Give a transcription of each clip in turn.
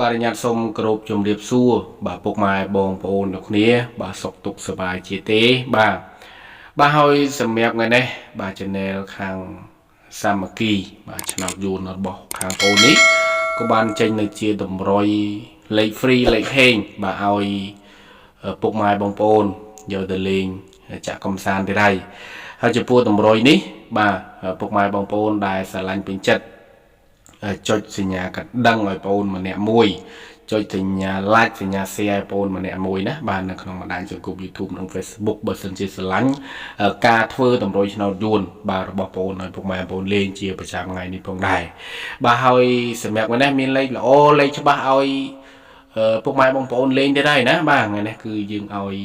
បាទញ៉ាត់សូមគោរពជំរាបសួរបាទពុកម៉ែបងប្អូនទាំងគ្នាបាទសុខទុក្ខសប្បាយជាទេបាទហើយសម្រាប់ថ្ងៃនេះបាទ channel ខាងសាមគ្គីបាទឆ្នោតយួនរបស់ខាងប្អូននេះក៏បានចេញនៅជាតម្រុយលេខ free លេខហេងបាទឲ្យពុកម៉ែបងប្អូនយកទៅលេងចាក់កំសាន្តទៀតហើយចំពោះតម្រុយនេះបាទពុកម៉ែបងប្អូនដែលស្រឡាញ់ពេញចិត្តចុចសញ្ញាកណ្ដឹងឲ្យបងប្អូនម្នាក់មួយចុចសញ្ញា like សញ្ញា share ឲ្យបងប្អូនម្នាក់មួយណាបាទនៅក្នុងបណ្ដាញសង្គម YouTube និង Facebook បើសិនជាស្រឡាញ់ការធ្វើតម្រុយឆ្នោតយួនបាទរបស់បងប្អូនឲ្យពុកម៉ែបងប្អូនលេងជាប្រចាំថ្ងៃនេះផងដែរបាទហើយសម្រាប់ថ្ងៃនេះមានលេខល្អលេខច្បាស់ឲ្យពុកម៉ែបងប្អូនលេងទៀតហើយណាបាទថ្ងៃនេះគឺយើងឲ្យ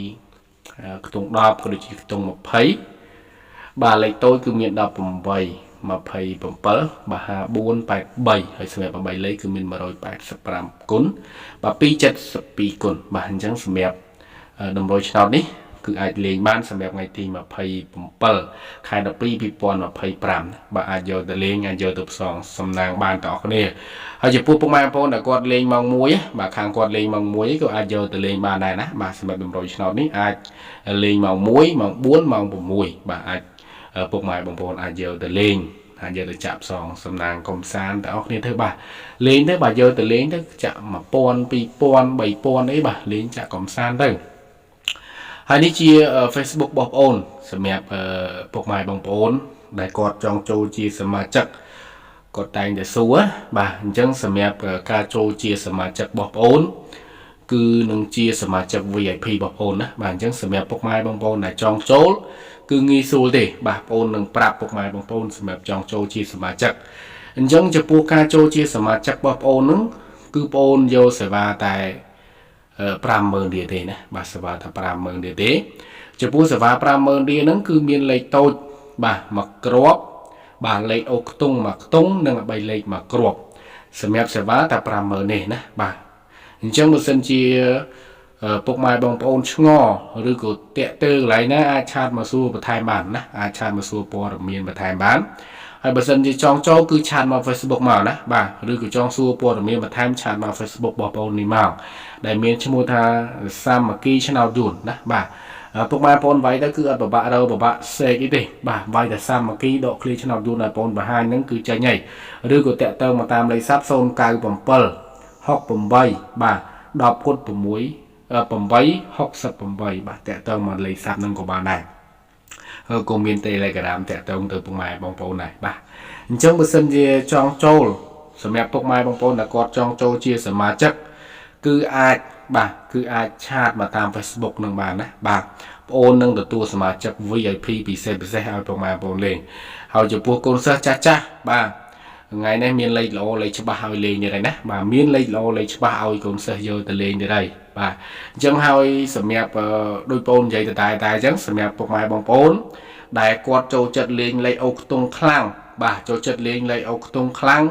ខ្ទង់10ក៏ដូចជាខ្ទង់20បាទលេខតូចគឺមាន18 27បាទ54 83ហើយសម្រាប់8លេខគឺមាន185គុណបាទ272គុណបាទអញ្ចឹងសម្រាប់តម្រុយឆ្នោតនេះគឺអាចលេងបានសម្រាប់ថ្ងៃទី27ខែ12 2025បាទអាចយកទៅលេងអាចយកទៅផ្សងសំណាងបានទាំងអស់គ្នាហើយចំពោះពុកម៉ែបងប្អូនដែលគាត់លេងម៉ោង1បាទខាងគាត់លេងម៉ោង1ក៏អាចយកទៅលេងបានដែរណាបាទសម្រាប់តម្រុយឆ្នោតនេះអាចលេងម៉ោង1ម៉ោង4ម៉ោង6បាទអាចពុកម៉ែបងប្អូនអាចយកទៅលេងអាចយកទៅចាក់ផ្សងសំណាងកំសាន្តទាំងអស់គ្នាទៅបាទលេងទៅបាទយកទៅលេងទៅចាក់1000 2000 3000អីបាទលេងចាក់កំសាន្តទៅហើយនេះជា Facebook របស់បងប្អូនសម្រាប់ពុកម៉ែបងប្អូនដែលគាត់ចង់ចូលជាសមាជិកគាត់តែងតែសួរបាទអញ្ចឹងសម្រាប់ការចូលជាសមាជិករបស់បងប្អូនគឺនឹងជាសមាជិក VIP របស់បងប្អូនណាបាទអញ្ចឹងសម្រាប់ពុកម៉ែបងប្អូនដែលចង់ចូលគឺងាយស្រួលទេបាទបងប្អូននឹងប្រាប់ពុកម៉ែបងប្អូនសម្រាប់ចង់ចូលជាសមាជិកអញ្ចឹងចំពោះការចូលជាសមាជិករបស់បងប្អូនហ្នឹងគឺបងប្អូនយកសេវាតែ50000រៀលទេណាបាទសេវាតែ50000រៀលទេចំពោះសេវា50000រៀលហ្នឹងគឺមានលេខតូចបាទមួយគ្រាប់បាទលេខអូខ្ទង់មួយខ្ទង់និង3លេខមួយគ្រាប់សម្រាប់សេវាតែ50000នេះណាបាទអញ្ចឹងបើសិនជាពុកម៉ែបងប្អូនឆ្ងល់ឬក៏តាក់ទើកន្លែងណាអាចឆាតមកសួរបន្ថែមបានណាអាចឆាតមកសួរព័ត៌មានបន្ថែមបានហើយបើសិនជាចង់ចូលគឺឆាតមក Facebook មកណាបាទឬក៏ចង់សួរព័ត៌មានបន្ថែមឆាតមក Facebook របស់បងប្អូននេះមកដែលមានឈ្មោះថាសាមគ្គីឆ្នោតយួនណាបាទពុកម៉ែបងប្អូនវាយទៅគឺអត់ពិបាករកពិបាកសេកអីទេបាទវាយតែសាមគ្គីដកឃ្លាឆ្នោតយួនឲ្យបងប្អូនបង្ហាញហ្នឹងគឺចេញហើយឬក៏តាក់ទងមកតាមលេខស័ព្ទ097 68បាទ10គុណ6 868បាទតាក់ទងមកលេខស័ព្ទហ្នឹងក៏បានដែរក៏មាន Telegram តាក់ទងទៅពុកម៉ែបងប្អូនដែរបាទអញ្ចឹងបើសិនជាចង់ចូលសម្រាប់ពុកម៉ែបងប្អូនដែលគាត់ចង់ចូលជាសមាជិកគឺអាចបាទគឺអាចឆាតមកតាម Facebook នឹងបានណាបាទបងប្អូននឹងទទួលសមាជិក VIP ពិសេសឲ្យពុកម៉ែបងប្អូនលេងហើយចំពោះកូនសិស្សចាស់បាទថ្ងៃនេះមានលេខល្អលេខច្បាស់ឲ្យលេងទៀតហើយណាបាទមានលេខល្អលេខច្បាស់ឲ្យកូនសិស្សយកទៅលេងទៀតហើយបាទអញ្ចឹងហើយសម្រាប់ដូចបងនិយាយតែអញ្ចឹងសម្រាប់ពុកម៉ែបងប្អូនដែលគាត់ចូលចិត្តលេងលេខអូខ្ទង់ខ្លាំងបាទចូលចិត្តលេងលេខអូខ្ទង់ខ្លាំង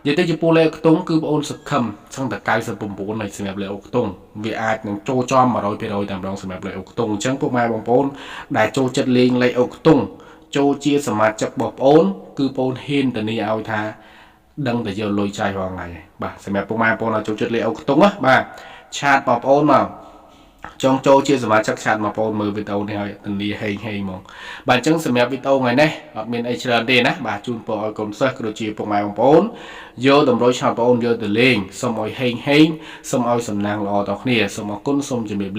និយាយទៅចំពោះលេខអូខ្ទង់គឺបងប្អូនសង្ឃឹមសឹងតែ99ហើយសម្រាប់លេខអូខ្ទង់វាអាចនឹងចូលចំ 100% តែម្ដងសម្រាប់លេខអូខ្ទង់អញ្ចឹងពុកម៉ែបងប្អូនដែលចូលចិត្តលេងលេខអូខ្ទង់ចូលជាសមាជិករបស់បងប្អូនគឺបងប្អូនហ៊ានធានាឲ្យថាដឹងតែយកលុយចាយរាល់ថ្ងៃបាទសម្រាប់ពុកម៉ែបងប្អូនចូលចិត្តលេខអូខ្ទង់ណាបាទឆាតបងប្អូនមកចង់ចូលជាសមាជិកឆាតមកបងប្អូនមើលវីដេអូនេះឲ្យធានាហេងហ្មងបាទអញ្ចឹងសម្រាប់វីដេអូថ្ងៃនេះអត់មានអីច្រើនទេណាបាទជូនពរឲ្យកូនសិស្សក៏ដូចជាពុកម៉ែបងប្អូនយកតម្រុយឆ្នោតបងប្អូនយកទៅលេងសូមឲ្យហេងសូមឲ្យសំណាងល្អដល់គ្នាសូមអរគុណសូមជម្រាបលា